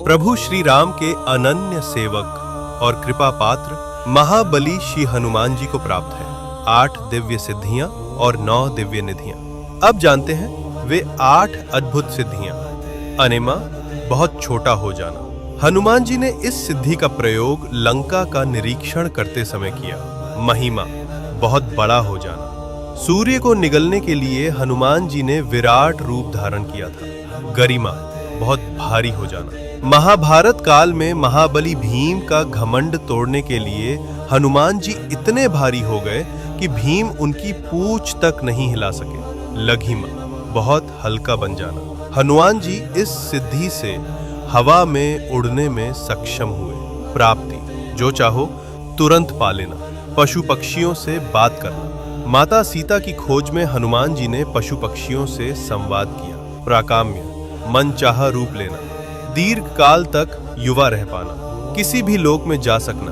प्रभु श्री राम के अनन्य सेवक और कृपा पात्र महाबली श्री हनुमान जी को प्राप्त है 8 दिव्य सिद्धियां और 9 दिव्य निधियां। अब जानते हैं वे 8 अद्भुत सिद्धियां। अनेमा, बहुत छोटा हो जाना। हनुमान जी ने इस सिद्धि का प्रयोग लंका का निरीक्षण करते समय किया। महिमा, बहुत बड़ा हो जाना। सूर्य को निगलने के लिए हनुमान जी ने विराट रूप धारण किया था। गरिमा, बहुत भारी हो जाना। महाभारत काल में महाबली भीम का घमंड तोड़ने के लिए हनुमान जी इतने भारी हो गए कि भीम उनकी पूंछ तक नहीं हिला सके। लघिमा, बहुत हल्का बन जाना। हनुमान जी इस सिद्धि से हवा में उड़ने में सक्षम हुए। प्राप्ति, जो चाहो तुरंत पा लेना। पशु पक्षियों से बात करना। माता सीता की खोज में हनुमान जी ने पशु पक्षियों से संवाद किया। प्राकाम्य, मनचाहा रूप लेना। दीर्घ काल तक युवा रह पाना। किसी भी लोक में जा सकना।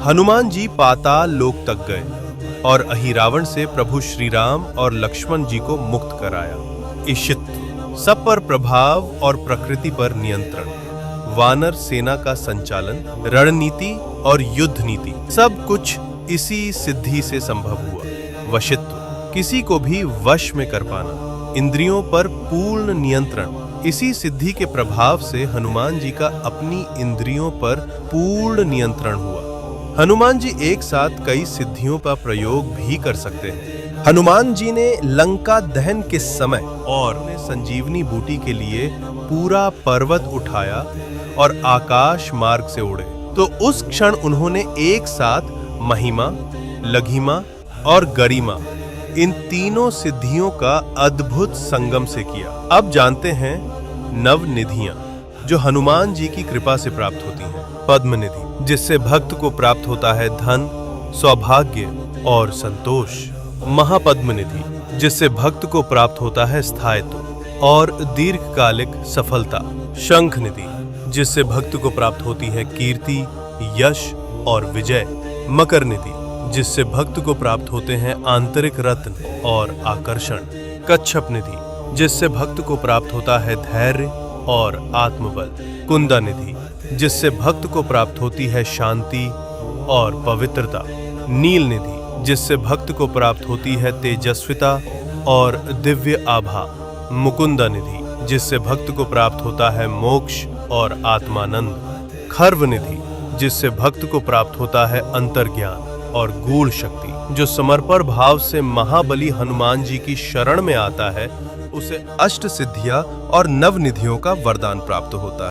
हनुमान जी पाताल लोक तक गए और अहिरावण से प्रभु श्री राम और लक्ष्मण जी को मुक्त कराया। ईशित्व, सब पर प्रभाव और प्रकृति पर नियंत्रण। वानर सेना का संचालन, रणनीति और युद्ध नीति, सब कुछ इसी सिद्धि से संभव हुआ। वशित्व, किसी को भी वश में कर पाना। इंद्रियों पर पूर्ण नियंत्रण, इसी सिद्धि के प्रभाव से हनुमान जी का अपनी इंद्रियों पर पूर्ण नियंत्रण हुआ। हनुमान जी एक साथ कई सिद्धियों का प्रयोग भी कर सकते हैं। हनुमान जी ने लंका दहन के समय और संजीवनी बूटी के लिए पूरा पर्वत उठाया और आकाश मार्ग से उड़े, तो उस क्षण उन्होंने एक साथ महिमा, लघिमा और गरिमा, इन तीनों सिद्धियों का अद्भुत संगम से किया। अब जानते हैं नव निधियां, जो हनुमान जी की कृपा से प्राप्त होती हैं। पद्म निधि, जिससे भक्त को प्राप्त होता है धन, सौभाग्य और संतोष। महापद्म निधि, जिससे भक्त को प्राप्त होता है स्थायित्व और दीर्घकालिक सफलता। शंख निधि, जिससे भक्त को प्राप्त होती है कीर्ति, यश और विजय। मकर निधि, जिससे भक्त को प्राप्त होते हैं आंतरिक रत्न और आकर्षण। कच्छप निधि, जिससे भक्त को प्राप्त होता है धैर्य और आत्मबल। कुंदा निधि, जिससे भक्त को प्राप्त होती है शांति और पवित्रता। नील निधि, जिससे भक्त को प्राप्त होती है तेजस्विता और दिव्य आभा। मुकुंदा निधि, जिससे भक्त को प्राप्त होता है मोक्ष और आत्मानंद। खर्व निधि, जिससे भक्त को प्राप्त होता है अंतर्ज्ञान और गूढ़ शक्ति। जो समर्पण भाव से महाबली हनुमान जी की शरण में आता है, उसे अष्ट सिद्धियां और नव निधियों का वरदान प्राप्त होता है।